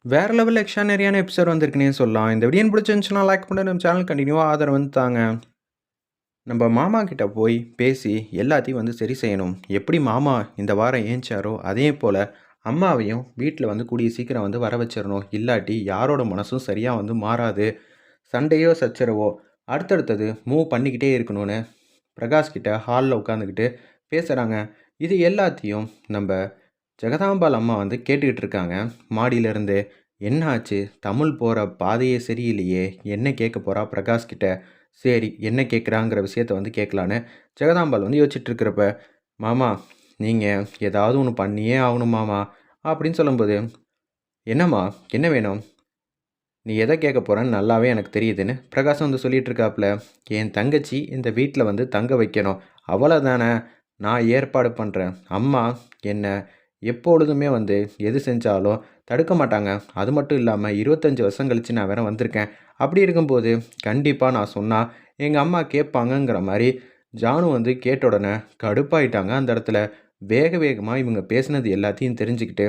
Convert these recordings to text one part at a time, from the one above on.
வேற level எக்ஸ்ட்ரானரியான episode வந்திருக்குன்னே சொல்லலாம். இந்த வீடியோ பிடிச்சிருந்துச்சுன்னா லைக் பண்ணி நம்ம சேனல் கண்டினியூவா ஆதரவு வந்து தாங்க. நம்ம மாமா கிட்ட போய் பேசி எல்லாத்தையும் வந்து சரி செய்யணும். எப்படி மாமா இந்த வாரம் ஏஞ்சாரோ அதே போல் அம்மாவையும் வீட்டில் வந்து கூடிய சீக்கிரம் வந்து வர வச்சிடணும். இல்லாட்டி யாரோட மனசும் சரியாக வந்து மாறாது. சண்டையோ சச்சரவோ அடுத்தடுத்தது மூவ் பண்ணிக்கிட்டே இருக்கணும்னு பிரகாஷ் கிட்ட ஹாலில் உட்காந்துக்கிட்டு பேசுகிறாங்க. இது எல்லாத்தையும் நம்ம ஜெகதாம்பாள் அம்மா வந்து கேட்டுக்கிட்டு இருக்காங்க மாடியிலேருந்து. என்ன ஆச்சு, தமிழ் போகிற பாதையே சரியில்லையே, என்ன கேட்க போகிறா பிரகாஷ் கிட்ட. சரி, என்ன கேட்குறாங்கிற விஷயத்த வந்து கேட்கலான்னு ஜெகதாம்பாள் வந்து யோசிச்சுட்டு இருக்கிறப்ப, மாமா நீங்கள் ஏதாவது ஒன்று பண்ணியே ஆகணும் மாமா அப்படின்னு சொல்லும்போது, என்னம்மா, என்ன வேணும், நீ எதை கேட்க போகிறன்னு நல்லாவே எனக்கு தெரியுதுன்னு பிரகாஷ் வந்து சொல்லிட்டு இருக்காப்புல. என் தங்கச்சி இந்த வீட்டில் வந்து தங்க வைக்கணும், அவ்வளோதானே, நான் ஏற்பாடு பண்ணுறேன். அம்மா என்ன எப்பொழுதுமே வந்து எது செஞ்சாலும் தடுக்க மாட்டாங்க. அது மட்டும் இல்லாமல் 25 வருஷம் கழித்து நான் வேற வந்திருக்கேன். அப்படி இருக்கும்போது கண்டிப்பாக நான் சொன்னால் எங்கள் அம்மா கேட்பாங்கங்கிற மாதிரி ஜானு வந்து கேட்ட உடனே கடுப்பாயிட்டாங்க. அந்த இடத்துல வேக வேகமாக இவங்க பேசுனது எல்லாத்தையும் தெரிஞ்சுக்கிட்டு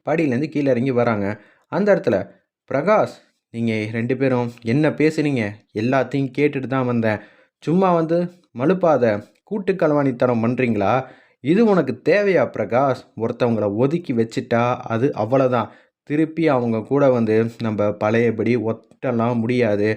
படியிலேருந்து கீழே இறங்கி வராங்க. அந்த இடத்துல பிரகாஷ், நீங்கள் 2 பேரும் என்ன பேசுனீங்க எல்லாத்தையும் கேட்டுட்டு தான் வந்தேன். சும்மா வந்து மழுப்பாத, கூட்டு களவாணித்தனம் பண்ணுறீங்களா? இது உனக்கு தேவையா பிரகாஷ்? ஒருத்தவங்கள ஒதுக்கி வச்சுட்டா அது அவ்வளோதான். திருப்பி அவங்க கூட வந்து நம்ம பழையபடி ஒட்டலாம் முடியாது.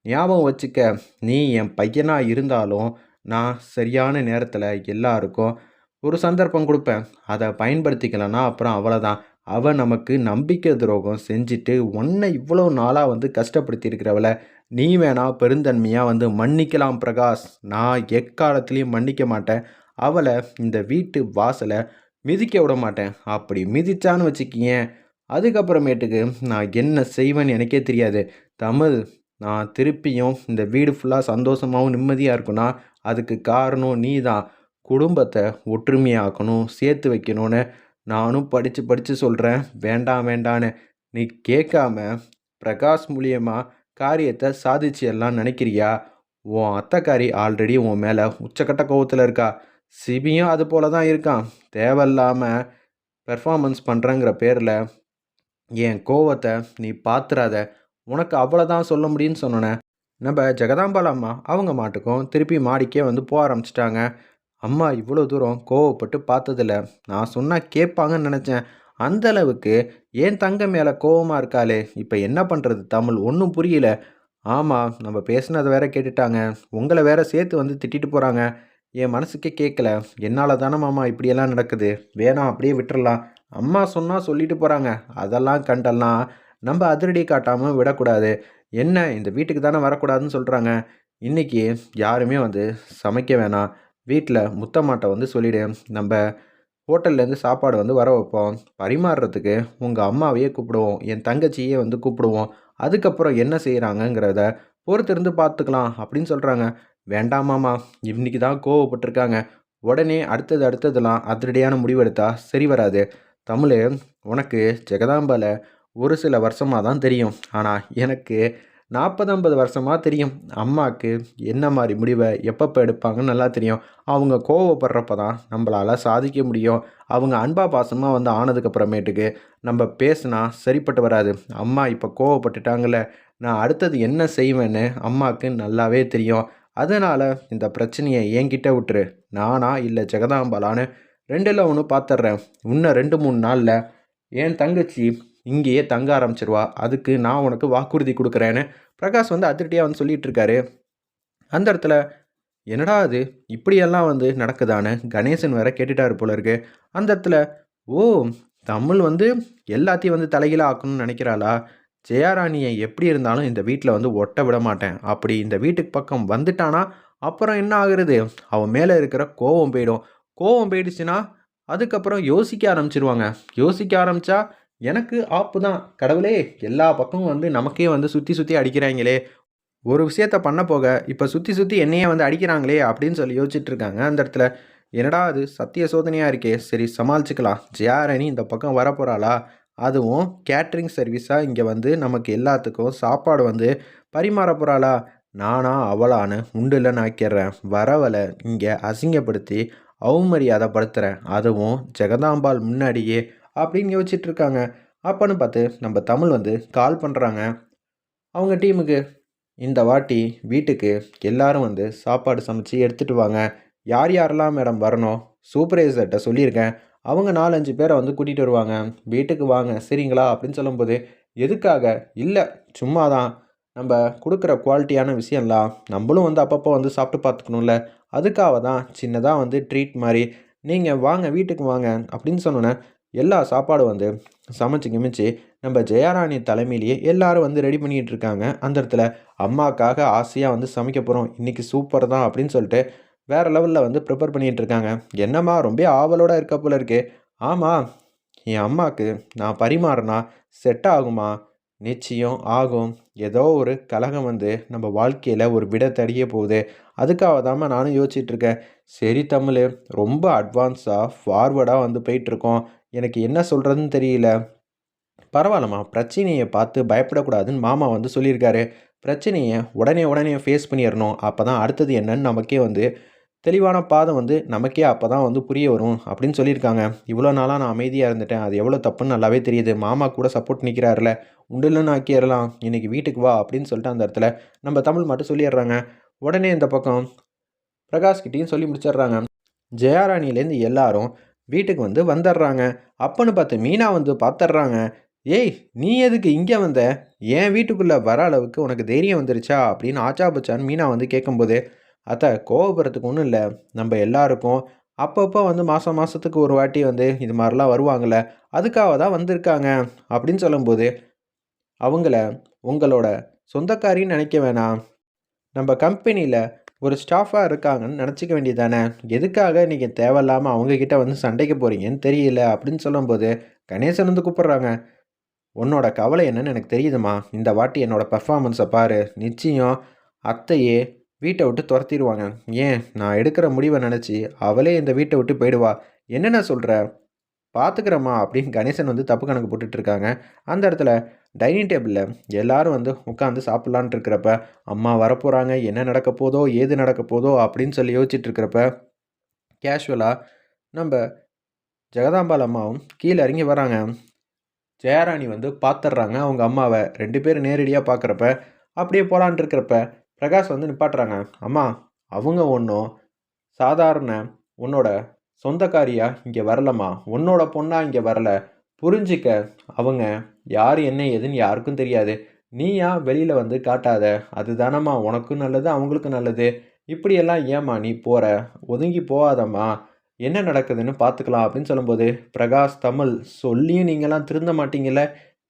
ஞாபகம் வச்சுக்க, நீ என் பையனா இருந்தாலும் நான் சரியான நேரத்தில் எல்லாருக்கும் ஒரு சந்தர்ப்பம் கொடுப்பேன். அதை பயன்படுத்திக்கலன்னா அப்புறம் அவ்வளோதான். அவ நமக்கு நம்பிக்கை துரோகம் செஞ்சுட்டு உன்னை இவ்வளோ நாளாக வந்து கஷ்டப்படுத்தியிருக்கிறவள நீ வேணா பெருந்தன்மையாக வந்து மன்னிக்கலாம் பிரகாஷ். நான் எக்காலத்துலேயும் மன்னிக்க மாட்டேன். அவளை இந்த வீட்டு வாசலை மிதிக்க விட மாட்டேன். அப்படி மிதிச்சான்னு வச்சுக்கியேன், அதுக்கப்புறமேட்டுக்கு நான் என்ன செய்வேன்னு எனக்கே தெரியாது. தமிழ், நான் திருப்பியும் இந்த வீடு ஃபுல்லாக சந்தோஷமாகவும் நிம்மதியாக இருக்குன்னா அதுக்கு காரணம் நீ தான். குடும்பத்தை ஒற்றுமையாக்கணும், சேர்த்து வைக்கணும்னு நானும் படித்து படித்து சொல்கிறேன். வேண்டாம் வேண்டான்னு நீ கேட்காம பிரகாஷ் மூலியமா காரியத்தை சாதிச்சிடலாம் நினைக்கிறியா? உன் அத்தைக்காரி ஆல்ரெடி உன் மேலே உச்சக்கட்ட கோவத்தில் இருக்கா. சிபியும் அது போல தான் இருக்கான். தேவையில்லாமல் பெர்ஃபார்மன்ஸ் பண்ணுறேங்கிற பேரில் என் கோவத்தை நீ பாத்துறாத. உனக்கு அவ்வளோதான் சொல்ல முடியும்னு சொன்னோன்னே நம்ம ஜெகதாம்பாள் அம்மா அவங்க மாட்டுக்கும் திருப்பி மாடிக்கே வந்து போக ஆரம்பிச்சிட்டாங்க. அம்மா இவ்வளோ தூரம் கோவப்பட்டு பார்த்ததில்ல. நான் சொன்னால் கேட்பாங்கன்னு நினச்சேன். அந்த அளவுக்கு என் தங்க மேலே கோவமாக இருக்காளே, இப்போ என்ன பண்ணுறது தமிழ், ஒன்றும் புரியல. ஆமாம், நம்ம பேசுனதை வேற கேட்டுட்டாங்க. உங்களை வேற சேர்த்து வந்து திட்டிட்டு போகிறாங்க. என் மனசுக்கே கேட்கல. என்னால் தானே மாமா இப்படியெல்லாம் நடக்குது. வேணாம், அப்படியே விட்டுறலாம். அம்மா சொன்னால் சொல்லிட்டு போகிறாங்க. அதெல்லாம் கண்டெல்லாம் நம்ம அதிரடி காட்டாமல் விடக்கூடாது. என்ன, இந்த வீட்டுக்கு தானே வரக்கூடாதுன்னு சொல்கிறாங்க. இன்றைக்கி யாருமே வந்து சமைக்க வேணாம். வீட்டில் முத்தம்மாட்ட வந்து சொல்லிவிடு. நம்ம ஹோட்டல்லேருந்து சாப்பாடு வந்து வர வைப்போம். பரிமாறுறதுக்கு உங்கள் அம்மாவையே கூப்பிடுவோம். என் தங்கச்சியே வந்து கூப்பிடுவோம். அதுக்கப்புறம் என்ன செய்கிறாங்கங்கிறத பொறுத்திருந்து பார்த்துக்கலாம் அப்படின்னு சொல்கிறாங்க. வேண்டாமாம்மா, இன்னைக்கு தான் கோவப்பட்டிருக்காங்க. உடனே அடுத்ததெல்லாம் அதிரடியான முடிவெடுத்தா சரி வராது. தமிழ், உனக்கு ஜெகதாம்பால ஒரு சில வருஷமாக தான் தெரியும். ஆனால் எனக்கு 40 50 வருஷமாக தெரியும். அம்மாவுக்கு என்ன மாதிரி முடிவை எப்பப்போ எடுப்பாங்கன்னு நல்லா தெரியும். அவங்க கோவப்படுறப்ப தான் நம்மளால் சாதிக்க முடியும். அவங்க அன்பா பாசமாக வந்து ஆனதுக்கப்புறமேட்டுக்கு நம்ம பேசுனா சரிப்பட்டு வராது. அம்மா இப்போ கோவப்பட்டுட்டாங்கல்ல, நான் அடுத்தது என்ன செய்வேன்னு அம்மாவுக்கு நல்லாவே தெரியும். அதனால் இந்த பிரச்சனையை என்கிட்ட விட்டுரு. நானா இல்லை ஜெகதாம்பாலான்னு ரெண்டில் ஒன்று பார்த்துட்றேன். இன்னும் 2 3 நாளில் என் தங்கச்சி இங்கேயே தங்க ஆரம்பிச்சிருவா. அதுக்கு நான் உனக்கு வாக்குறுதி கொடுக்குறேன்னு பிரகாஷ் வந்து அதிரடியாக வந்து சொல்லிட்டு இருக்காரு. அந்த இடத்துல என்னடா அது, இப்படியெல்லாம் வந்து நடக்குதான்னு கணேசன் வேற கேட்டுட்டாரு போல இருக்கு. அந்த இடத்துல ஓ, தமிழ் வந்து எல்லாத்தையும் வந்து தலைகீழ ஆக்கணும்னு நினைக்கிறாளா? ஜெயாராணியை எப்படி இருந்தாலும் இந்த வீட்டில் வந்து ஒட்ட விட மாட்டேன். அப்படி இந்த வீட்டுக்கு பக்கம் வந்துட்டானா அப்புறம் என்ன ஆகுறது? அவன் மேலே இருக்கிற கோவம் போயிடும். கோவம் போயிடுச்சுன்னா அதுக்கப்புறம் யோசிக்க ஆரம்பிச்சிருவாங்க. யோசிக்க ஆரம்பித்தா எனக்கு ஆப்பு தான். கடவுளே, எல்லா பக்கமும் வந்து நமக்கே வந்து சுற்றி சுற்றி அடிக்கிறாங்களே, ஒரு விஷயத்த பண்ண போக இப்போ சுற்றி சுற்றி என்னையே வந்து அடிக்கிறாங்களே அப்படின்னு சொல்லி யோசிச்சுட்டு இருக்காங்க. அந்த இடத்துல என்னடா அது சத்திய சோதனையாக இருக்கே, சரி சமாளிச்சுக்கலாம். ஜியாரணி இந்த பக்கம் வரப்போகிறாளா? அதுவும் கேட்ரிங் சர்வீஸாக இங்கே வந்து நமக்கு எல்லாத்துக்கும் சாப்பாடு வந்து பரிமாற போகிறாளா? நானா அவளான்னு உண்டில் நாக்கிடுறேன். வரவலை இங்கே அசிங்கப்படுத்தி அவமரியாதைப்படுத்துகிறேன். அதுவும் ஜெகதாம்பாள் முன்னாடியே அப்படின்னு யோசிச்சுட்டு இருக்காங்க. அப்பன்னு பார்த்து நம்ம தமிழ் வந்து கால் பண்ணுறாங்க அவங்க டீமுக்கு. இந்த வாட்டி வீட்டுக்கு எல்லாரும் வந்து சாப்பாடு சமைச்சு எடுத்துட்டு வாங்க. யார் யாரெல்லாம் மேடம் வரணும்? சூப்பர்வைசர்ட்ட சொல்லியிருக்கேன். அவங்க 4, 5 பேர வந்து கூட்டிட்டு வருவாங்க. வீட்டுக்கு வாங்க சரிங்களா? அப்படின்னு சொல்லும்போது, எதுக்காக? இல்ல சும்மா தான். நம்ப குடுக்குற குவாலிட்டியான விஷயம்லாம் நம்பளும் வந்து அப்பப்போ வந்து சாப்பிட்டு பார்த்துக்கணும்ல. அதுக்காக தான் சின்னதா வந்து ட்ரீட் மாரி. நீங்க வாங்க வீட்டுக்கு வாங்க அப்படின்னு சொன்னோனே, எல்லா சாப்பாடும் வந்து சமைச்சு கிமைச்சு நம்ம ஜெயாராணி தலைமையிலேயே எல்லாரும் வந்து ரெடி பண்ணிட்டு இருக்காங்க. அந்த இடத்துல அம்மாக்காக ஆசையா வந்து சமைக்க போறோம். இன்னைக்கு சூப்பர் தான் அப்படின்னு சொல்லிட்டு வேற லெவல்ல வந்து ப்ரிப்பேர் பண்ணிட்டு இருக்காங்க. என்னம்மா ரொம்ப ஆவலோட இருக்க போல இருக்கு. ஆமா, என் அம்மாக்கு நான் பரிமாறுனா செட் ஆகுமா? நிச்சயம் ஆகும். ஏதோ ஒரு கலகம் வந்து நம்ம வாழ்க்கையில ஒரு விட தடிய போகுது. அதுக்காக தாம்மா நானும் யோசிச்சுட்டு இருக்கேன். சரி தமிழு, ரொம்ப அட்வான்ஸா ஃபார்வர்டா வந்து போயிட்டுருக்கோம். எனக்கு என்ன சொல்றதுன்னு தெரியல. பரவாயில்லம்மா, பிரச்சனைய பார்த்து பயப்படக்கூடாதுன்னு மாமா வந்து சொல்லியிருக்காரு. பிரச்சனைய உடனே உடனே ஃபேஸ் பண்ணிறணும். அப்பதான் அடுத்தது என்னன்னு நமக்கே வந்து தெளிவான பாதை வந்து நமக்கே அப்பதான் வந்து புரிய வரும் அப்படின்னு சொல்லியிருக்காங்க. இவ்வளோ நாளா நான் அமைதியா இருந்துட்டேன். அது எவ்வளோ தப்புன்னு நல்லாவே தெரியுது. மாமா கூட சப்போர்ட் நிற்கிறாருல. உண்டில்லன்னு ஆக்கிரலாம். இன்னைக்கு வீட்டுக்கு வா அப்படின்னு சொல்லிட்டு அந்த இடத்துல நம்ம தமிழ் மட்டும் சொல்லிடுறாங்க. உடனே இந்த பக்கம் பிரகாஷ் கிட்டயும் சொல்லி முடிச்சிடுறாங்க. ஜெயாராணிலேருந்து எல்லாரும் வீட்டுக்கு வந்து வந்துடுறாங்க. அப்பன்னு பார்த்து மீனா வந்து பார்த்துடுறாங்க. "ஏய்! நீ எதுக்கு இங்க வந்த? என் வீட்டுக்குள்ள வர அளவுக்கு உனக்கு தைரியம் வந்துருச்சா?" அப்படின்னு ஆச்சா பூச்சான்னு மீனா வந்து கேட்கும்போது, "அத்த கோவப்படுறதுக்கு ஒண்ணும் இல்ல. நம்ப எல்லாருக்கும் அப்பப்போ வந்து மாசம் மாசத்துக்கு ஒரு வாட்டி வந்து இது மாரிலாம் வருவாங்கல்ல. அதுக்காக தான் வந்திருக்காங்க." அப்படின்னு சொல்லும்போது, "அவங்கள உங்களோட சொந்தக்காரின்னு நெனைக்க வேணாம். நம்ப கம்பெனியில ஒரு ஸ்டாஃபா இருக்காங்கன்னு நெனச்சுக்க வேண்டியது தானே. எதுக்காக நீங்க தேவையில்லாம அவங்க கிட்ட வந்து சண்டைக்கு போறீங்கன்னு தெரியல." அப்படின்னு சொல்லும்போது, கணேசன் வந்து கூப்பிடுறாங்க. "உன்னோட கவலை என்னன்னு எனக்கு தெரியுதும்மா. இந்த வாட்டி என்னோட பெர்ஃபார்மன்ஸ பாரு. நிச்சயம் அத்தையே வீட்ட விட்டு தொரத்திருவாங்க. ஏன் நான் எடுக்கிற முடிவ நெனச்சு அவளே இந்த வீட்ட விட்டு போயிடுவா. என்னண்ண சொல்ற? பார்த்துக்கிறேம்மா" அப்படின்னு கணேசன் வந்து தப்பு கணக்கு போட்டுட்டு இருக்காங்க. அந்த இடத்துல டைனிங் டேபிள்ல எல்லாரும் வந்து உட்காந்து சாப்பிடலான்ட்டு இருக்கிறப்ப, அம்மா வரப்போறாங்க. என்ன நடக்க போதோ? ஏது நடக்க போதோ? அப்படின்னு சொல்லி யோசிச்சுட்டு இருக்கிறப்ப, கேஷுவலா நம்ப ஜெகதாம்பாள் அம்மாவும் கீழ இறங்கி வராங்க. ஜெயராணி வந்து பார்த்துடுறாங்க அவங்க அம்மாவ. 2 பேரும் நேரடியா பார்க்குறப்ப, அப்படியே போலான்ட்டு இருக்கிறப்ப, பிரகாஷ் வந்து நிப்பாட்டுறாங்க. "அம்மா, அவங்க ஒண்ணும் சாதாரண உன்னோட சொந்தக்காரியா இங்க வரலம்மா. உன்னோட பொண்ணா இங்க வரல. புரிஞ்சுக்க. அவங்க யாரு என்ன ஏதுன்னு யாருக்கும் தெரியாது. நீயா வெளியில வந்து காட்டாத. அதுதானம்மா உனக்கும் நல்லது, அவங்களுக்கும் நல்லது. இப்படியெல்லாம் ஏம்மா நீ போற? ஒதுங்கி போகாதம்மா. என்ன நடக்குதுன்னு பார்த்துக்கலாம்." அப்படின்னு சொல்லும்போது, பிரகாஷ், தமிழ் சொல்லியும் நீங்கலாம் திருந்த மாட்டீங்கல்ல.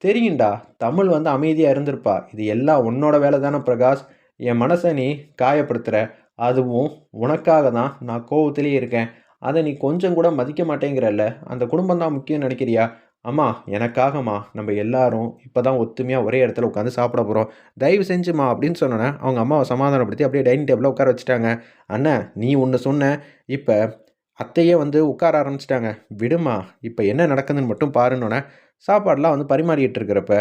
தெரியும்டா. தமிழ் வந்து அமைதியா இருந்திருப்பா. இது எல்லாம் உன்னோட வேலை தானே பிரகாஷ். என் மனச நீ காயப்படுத்துற. அதுவும் உனக்காக தான் நான் கோவத்திலேயே இருக்கேன். அத நீ கொஞ்சம் கூட மதிக்க மாட்டேங்கிறல்ல. அந்த குடும்பம் தான் முக்கியம்னு நெனைக்கிறியா? அம்மா, எனக்காகம்மா. நம்ம எல்லாரும் இப்ப தான் ஒத்துமையா ஒரே இடத்துல உட்காந்து சாப்பிட போறோம். தயவு செஞ்சும்மா அப்படின்னு சொன்னோனே, அவங்க அம்மாவ சமாதானப்படுத்தி அப்படியே டைனிங் டேபிள்ல உட்கார வச்சுட்டாங்க. "அண்ணே, நீ ஒண்ணு சொன்ன. இப்ப அத்தையே வந்து உட்கார ஆரம்பிச்சுட்டாங்க. விடும்மா. இப்ப என்ன நடக்குதுன்னு மட்டும் பாருன்னோனே, சாப்பாடுலாம் வந்து பரிமாறிட்டு இருக்கிறப்ப,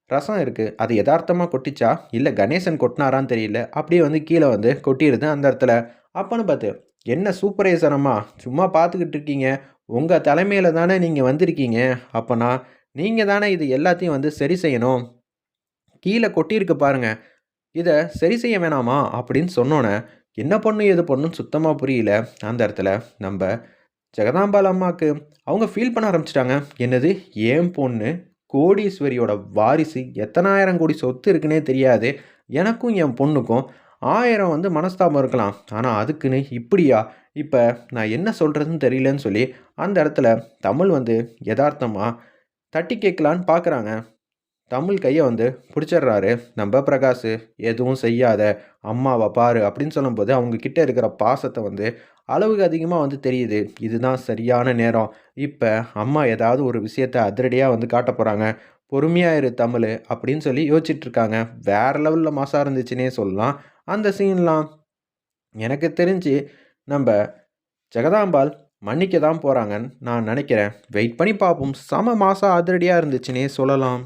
ரசம் இருக்கு. அது எதார்த்தமா கொட்டிச்சா? இல்ல கணேசன் கொட்டுனாரான்னு தெரியல. அப்படியே வந்து கீழ வந்து கொட்டிருது அந்த இடத்துல. அப்பன்னு பார்த்து, "என்ன சூப்பர்வைசர் அம்மா, சும்மா பார்த்துக்கிட்டு இருக்கீங்க. உங்க தலைமையில தானே நீங்க வந்திருக்கீங்க. அப்பன்னா, நீங்க தானே இது எல்லாத்தையும் வந்து சரி செய்யணும். கீழ கொட்டியிருக்கு பாருங்க. இத சரி செய்ய வேணாமா?" அப்படின்னு சொன்னோனே, என்ன பண்ணும், ஏது பண்ணும்னு சுத்தமா புரியல. அந்த இடத்துல நம்ப ஜெகதாம்பாள் அம்மாக்கு அவங்க ஃபீல் பண்ண ஆரம்பிச்சுட்டாங்க. என்னது, என் பொண்ணு கோடீஸ்வரியோட வாரிசு, எத்தனாயிரம் கோடி சொத்து இருக்குன்னே தெரியாது. எனக்கும் என் பொண்ணுக்கும் 1000 வந்து மனஸ்தாபம் இருக்கலாம். ஆனா அதுக்குன்னு இப்படியா? இப்ப நான் என்ன சொல்றதுன்னு தெரியலன்னு சொல்லி அந்த இடத்துல தமிழ் வந்து எதார்த்தமா தட்டி கேட்கலான்னு பார்க்குறாங்க. தமிழ் கைய வந்து புடிச்சிடுறாரு நம்ப பிரகாஷு. "எதுவும் செய்யாத, அம்மாவ பாரு" அப்படின்னு சொல்லும்போது, அவங்க கிட்ட இருக்கிற பாசத்த வந்து அளவுக்கு அதிகமா வந்து தெரியுது. இதுதான் சரியான நேரம். இப்ப அம்மா ஏதாவது ஒரு விஷயத்த அதிரடியா வந்து காட்டப் போறாங்க. "பொறுமையா இரு தமிழு" அப்படின்னு சொல்லி யோசிச்சுட்டு இருக்காங்க. வேற லெவல்ல மாஸா இருந்துச்சுன்னே சொல்லலாம். அந்த சீன்லாம் எனக்கு தெரிஞ்சு நம்ப ஜெகதாம்பாள் மன்னிக்க தான் போறாங்கன்னு நான் நெனைக்கிறேன். வெயிட் பண்ணி பார்ப்போம். செம மாஸா அதிரடியா இருந்துச்சுன்னே சொல்லலாம்.